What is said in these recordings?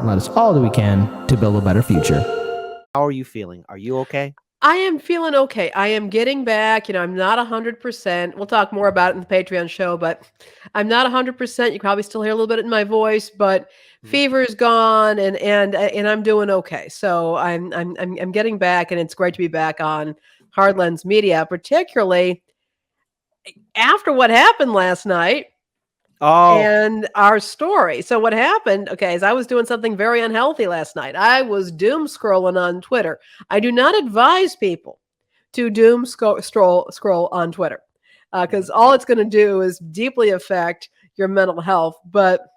and let us all do we can to build a better future. How are you feeling? Are you okay? I am feeling okay. I am getting back. I'm not 100%. We'll talk more about it in the Patreon show, but I'm not 100%. You can probably still hear a little bit in my voice, but Mhm. fever is gone, and I'm doing okay. So I'm getting back, and it's great to be back on Hard Lens Media, particularly after what happened last night Oh, and our story. So what happened, okay, is I was doing something very unhealthy last night. I was doom scrolling on Twitter. I do not advise people to scroll on Twitter because mhm. all it's going to do is deeply affect your mental health. But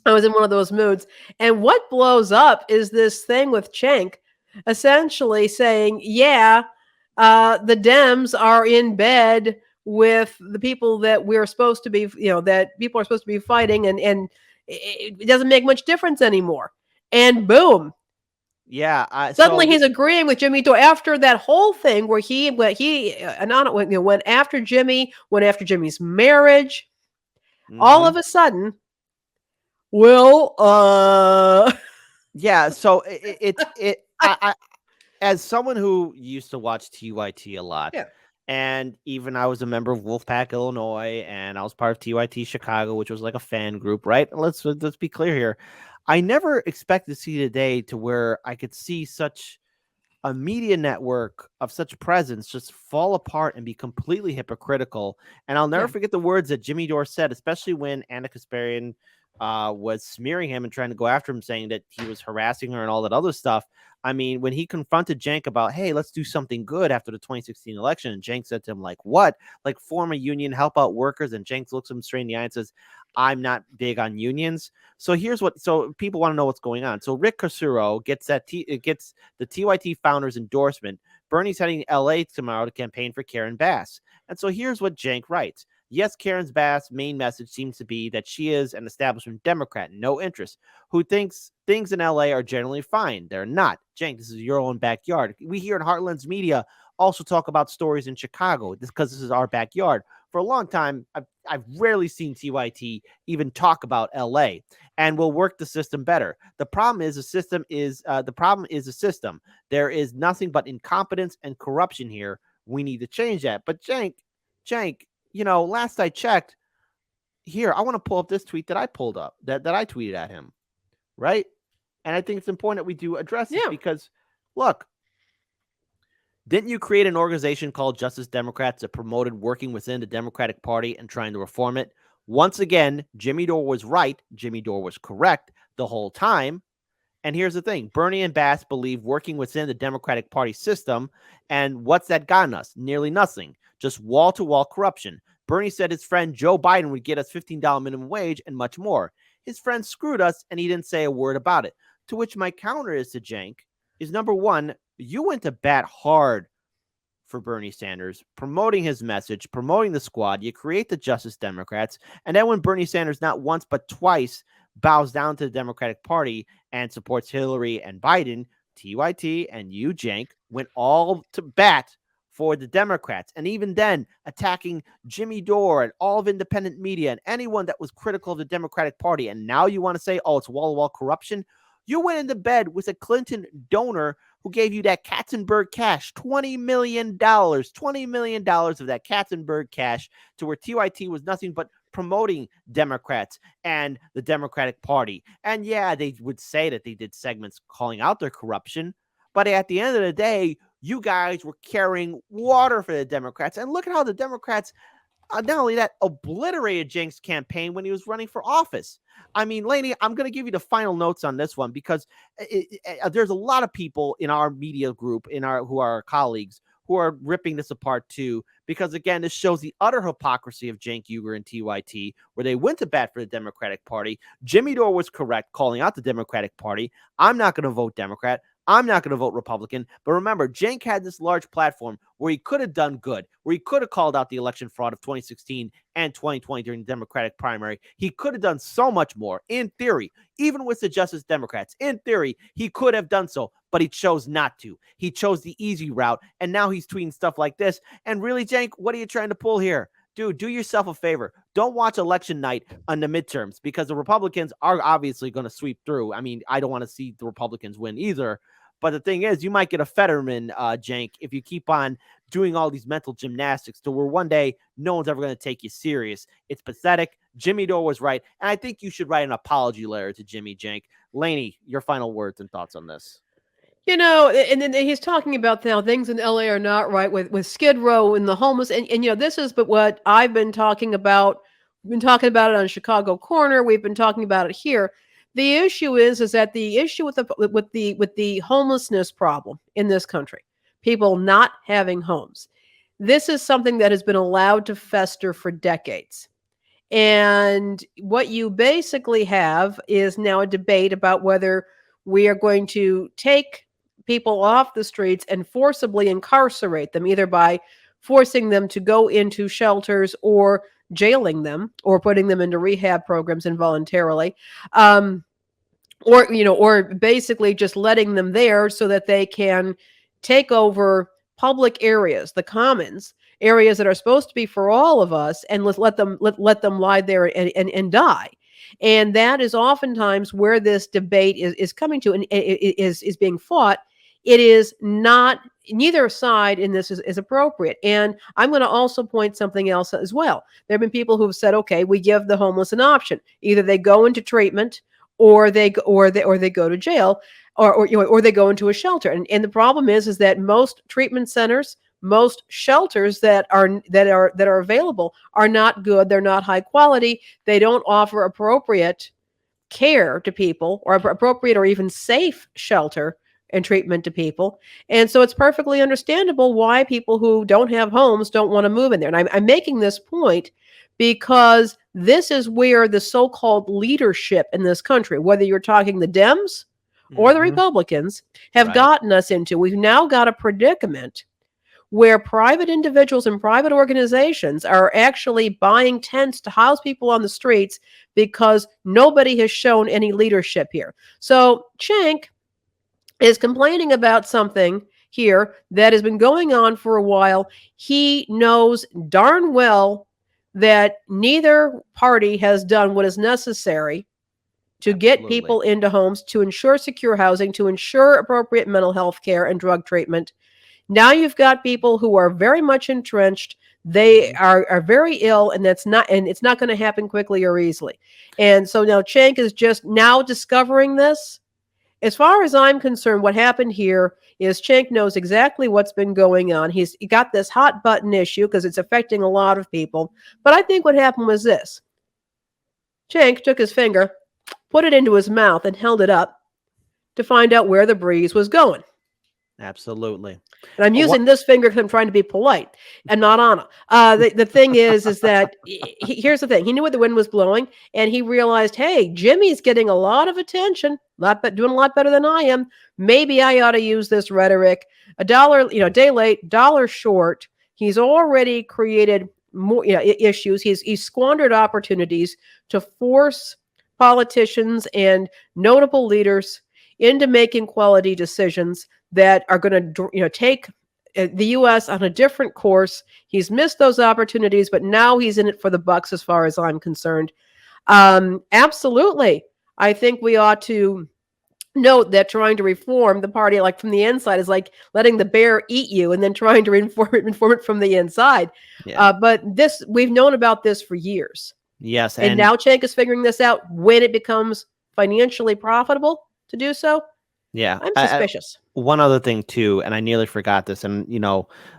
I was in one of those moods. And what blows up is this thing with Cenk essentially saying, yeah, the Dems are in bed with the people that we're supposed to be, that people are supposed to be fighting, and it doesn't make much difference anymore. And boom, Yeah. suddenly he's agreeing with Jimmy Dore after that whole thing where went after Jimmy, went after Jimmy's marriage. All Mhm. of a sudden, well, Yeah. So I as someone who used to watch TYT a lot, yeah, and even I was a member of Wolfpack Illinois, and I was part of TYT Chicago, which was like a fan group, right? Let's be clear here. I never expected to see the day to where I could see such a media network of such presence just fall apart and be completely hypocritical. And I'll never yeah. forget the words that Jimmy Dore said, especially when Anna Kasparian was smearing him and trying to go after him, saying that he was harassing her and all that other stuff. I mean, when he confronted Cenk about, hey, let's do something good after the 2016 election, and Cenk said to him, like, what? Like, form a union, help out workers. And Cenk looks him straight in the eye and says, I'm not big on unions. So here's what, so people want to know what's going on. So Rick Casuro gets gets the TYT founder's endorsement. Bernie's heading to LA tomorrow to campaign for Karen Bass. And so here's what Cenk writes. Yes, Karen's Bass' main message seems to be that she is an establishment Democrat, no interest, who thinks things in LA are generally fine. They're not. Cenk, this is your own backyard. We here at Heartlands Media also talk about stories in Chicago because this is our backyard. For a long time, I've rarely seen TYT even talk about LA, and we'll work the system better. The problem is the system. There is nothing but incompetence and corruption here. We need to change that. But Cenk, last I checked, here I want to pull up this tweet that I pulled up that I tweeted at him, right? And I think it's important that we do address this Yeah. because, look, didn't you create an organization called Justice Democrats that promoted working within the Democratic Party and trying to reform it? Once again, Jimmy Dore was right. Jimmy Dore was correct the whole time. And here's the thing. Bernie and Bass believe working within the Democratic Party system. And what's that gotten us? Nearly nothing. Just wall-to-wall corruption. Bernie said his friend Joe Biden would get us $15 minimum wage and much more. His friend screwed us, and he didn't say a word about it. To which my counter is to Cenk is, number one, you went to bat hard for Bernie Sanders, promoting his message, promoting the squad. You create the Justice Democrats. And then when Bernie Sanders not once but twice bows down to the Democratic Party and supports Hillary and Biden, TYT and you, Cenk, went all to bat for the Democrats. And even then, attacking Jimmy Dore and all of independent media and anyone that was critical of the Democratic Party. And now you want to say, oh, it's wall-to-wall corruption? You went into bed with a Clinton donor who gave you that Katzenberg cash, $20 million, $20 million of that Katzenberg cash, to where TYT was nothing but promoting Democrats and the Democratic Party. And yeah, they would say that they did segments calling out their corruption, but at the end of the day, you guys were carrying water for the Democrats. And look at how the Democrats, not only that, obliterated Cenk's campaign when he was running for office. I mean, Lainey, I'm going to give you the final notes on this one because there's a lot of people in our media group, who are our colleagues, who are ripping this apart too. Because again, this shows the utter hypocrisy of Cenk, Uygur, and TYT, where they went to bat for the Democratic Party. Jimmy Dore was correct calling out the Democratic Party. I'm not going to vote Democrat. I'm not going to vote Republican. But remember, Cenk had this large platform where he could have done good, where he could have called out the election fraud of 2016 and 2020 during the Democratic primary. He could have done so much more, in theory, even with the Justice Democrats. In theory, he could have done so, but he chose not to. He chose the easy route, and now he's tweeting stuff like this. And really, Cenk, what are you trying to pull here? dude, do yourself a favor. Don't watch election night on the midterms because the Republicans are obviously going to sweep through. I mean, I don't want to see the Republicans win either. But the thing is, you might get a Fetterman, Cenk, if you keep on doing all these mental gymnastics to where one day no one's ever going to take you serious. It's pathetic. Jimmy Dore was right. And I think you should write an apology letter to Jimmy Cenk. Laney, your final words and thoughts on this. You know, and then he's talking about how things in LA are not right with Skid Row and the homeless. And you know, this is but what I've been talking about. We've been talking about it on Chicago Corner. We've been talking about it here. The issue is that the issue with the homelessness problem in this country, people not having homes, this is something that has been allowed to fester for decades. And what you basically have is now a debate about whether we are going to take people off the streets and forcibly incarcerate them, either by forcing them to go into shelters or jailing them or putting them into rehab programs involuntarily. Or basically just letting them there so that they can take over public areas, the commons, areas that are supposed to be for all of us, and let them lie there and die. And that is oftentimes where this debate is coming to and is being fought. It is not, neither side in this is appropriate. And I'm going to also point something else as well. There have been people who have said, okay, we give the homeless an option. Either they go into treatment or they go to jail or they go into a shelter. And the problem is that most treatment centers, most shelters that are available are not good. They're not high quality. They don't offer appropriate care to people, or appropriate or even safe shelter and treatment to people. And so it's perfectly understandable why people who don't have homes don't want to move in there. And I'm making this point because this is where the so-called leadership in this country, whether you're talking the Dems or the Republicans, have gotten us into. We've now got a predicament where private individuals and private organizations are actually buying tents to house people on the streets because nobody has shown any leadership here. So Cenk is complaining about something here that has been going on for a while. He knows darn well that neither party has done what is necessary to get people into homes, to ensure secure housing, to ensure appropriate mental health care and drug treatment. Now you've got people who are very much entrenched. They are very ill, and it's not going to happen quickly or easily. And so now Cenk is just now discovering this. As far as I'm concerned, what happened here is Cenk knows exactly what's been going on. He got this hot button issue because it's affecting a lot of people. But I think what happened was this. Cenk took his finger, put it into his mouth, and held it up to find out where the breeze was going. Absolutely. And I'm using this finger because I'm trying to be polite and not Anna. The thing is that here's the thing. He knew where the wind was blowing, and he realized, hey, Jimmy's getting a lot of attention, doing a lot better than I am. Maybe I ought to use this rhetoric. A day late, dollar short. He's already created more issues. He's squandered opportunities to force politicians and notable leaders into making quality decisions that are going to take the U.S. on a different course. He's missed those opportunities, but now he's in it for the bucks as far as I'm concerned. Absolutely. I think we ought to note that trying to reform the party, like from the inside, is like letting the bear eat you and then trying to reform it from the inside. Yeah. But we've known about this for years. Yes. And now Cenk is figuring this out when it becomes financially profitable to do so. Yeah. I'm suspicious. One other thing too, and I nearly forgot this, and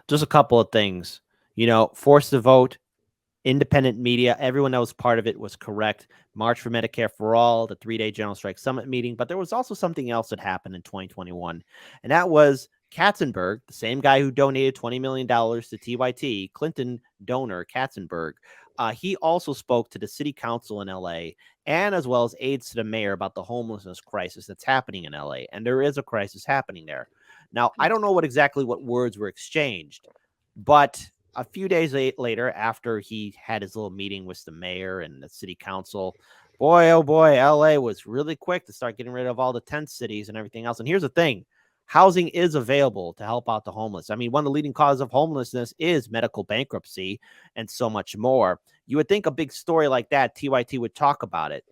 just a couple of things. Forced to vote, independent media, everyone that was part of it was correct. March for Medicare for All, the 3-day General Strike Summit meeting, but there was also something else that happened in 2021, and that was Katzenberg, the same guy who donated $20 million to TYT, Clinton donor Katzenberg. He also spoke to the city council in LA and as well as aides to the mayor about the homelessness crisis that's happening in LA. And there is a crisis happening there. Now, I don't know exactly what words were exchanged, but a few days later, after he had his little meeting with the mayor and the city council, boy, oh boy, LA was really quick to start getting rid of all the tent cities and everything else. And here's the thing. housing is available to help out the homeless. I mean, one of the leading causes of homelessness is medical bankruptcy and so much more. You would think a big story like that, TYT would talk about it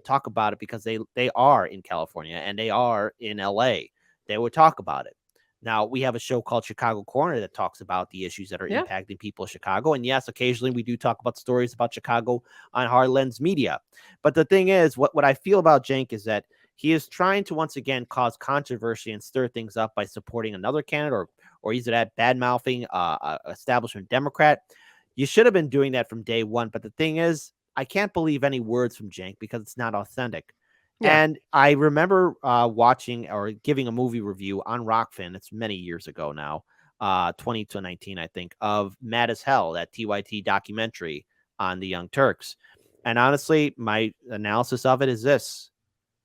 because they are in California and they are in LA. They would talk about it. Now, we have a show called Chicago Corner that talks about the issues that are Yeah. impacting people in Chicago. And yes, occasionally we do talk about stories about Chicago on Hard Lens Media. But the thing is, what I feel about Cenk is that he is trying to once again cause controversy and stir things up by supporting another candidate or either that bad-mouthing establishment Democrat. You should have been doing that from day one. But the thing is, I can't believe any words from Cenk because it's not authentic. Yeah. And I remember watching or giving a movie review on Rockfin. It's many years ago now, 2019, I think, of Mad as Hell, that TYT documentary on the Young Turks. And honestly, my analysis of it is this.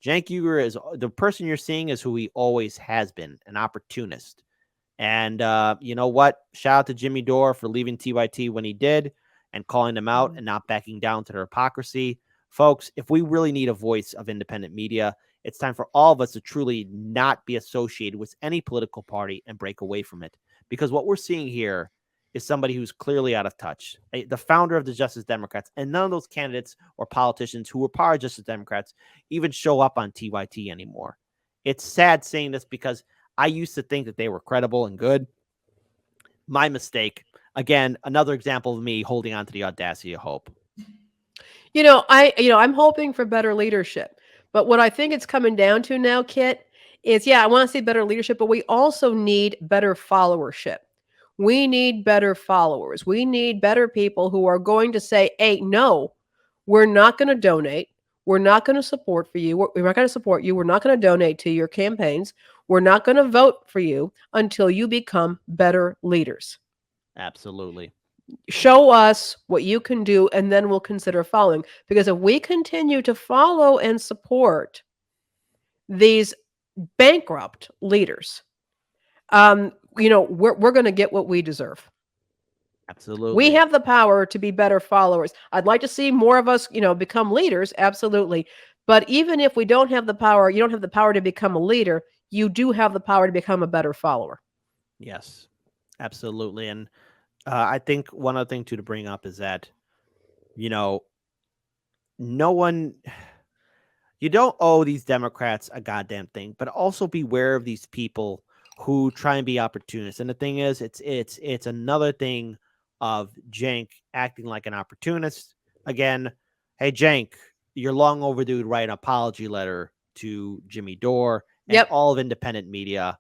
Cenk Uygur is the person you're seeing is who he always has been, an opportunist. And you know what? Shout out to Jimmy Dore for leaving TYT when he did and calling them out and not backing down to their hypocrisy. Folks, if we really need a voice of independent media, it's time for all of us to truly not be associated with any political party and break away from it. Because what we're seeing here is somebody who's clearly out of touch. The founder of the Justice Democrats, and none of those candidates or politicians who were part of Justice Democrats even show up on TYT anymore. It's sad saying this because I used to think that they were credible and good. My mistake. Again, another example of me holding on to the audacity of hope. I'm hoping for better leadership. But what I think it's coming down to now, Kit, is I want to see better leadership, but we also need better followership. We need better followers. We need better people who are going to say, hey, no, we're not going to donate. We're not going to support for you. We're not going to support you. We're not going to donate to your campaigns. We're not going to vote for you until you become better leaders. Absolutely. Show us what you can do, and then we'll consider following. Because if we continue to follow and support these bankrupt leaders, we're going to get what we deserve. Absolutely. We have the power to be better followers. I'd like to see more of us, become leaders. Absolutely. But even if we don't have the power, you don't have the power to become a leader. You do have the power to become a better follower. Yes, absolutely. And I think one other thing too to bring up is that, no one, you don't owe these Democrats a goddamn thing, but also beware of these people who try and be opportunists. And the thing is, it's another thing of Cenk acting like an opportunist. Again, hey, Cenk, you're long overdue to write an apology letter to Jimmy Dore and all of independent media.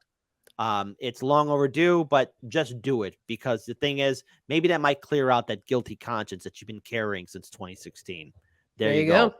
It's long overdue, but just do it, because the thing is, maybe that might clear out that guilty conscience that you've been carrying since 2016. There you go.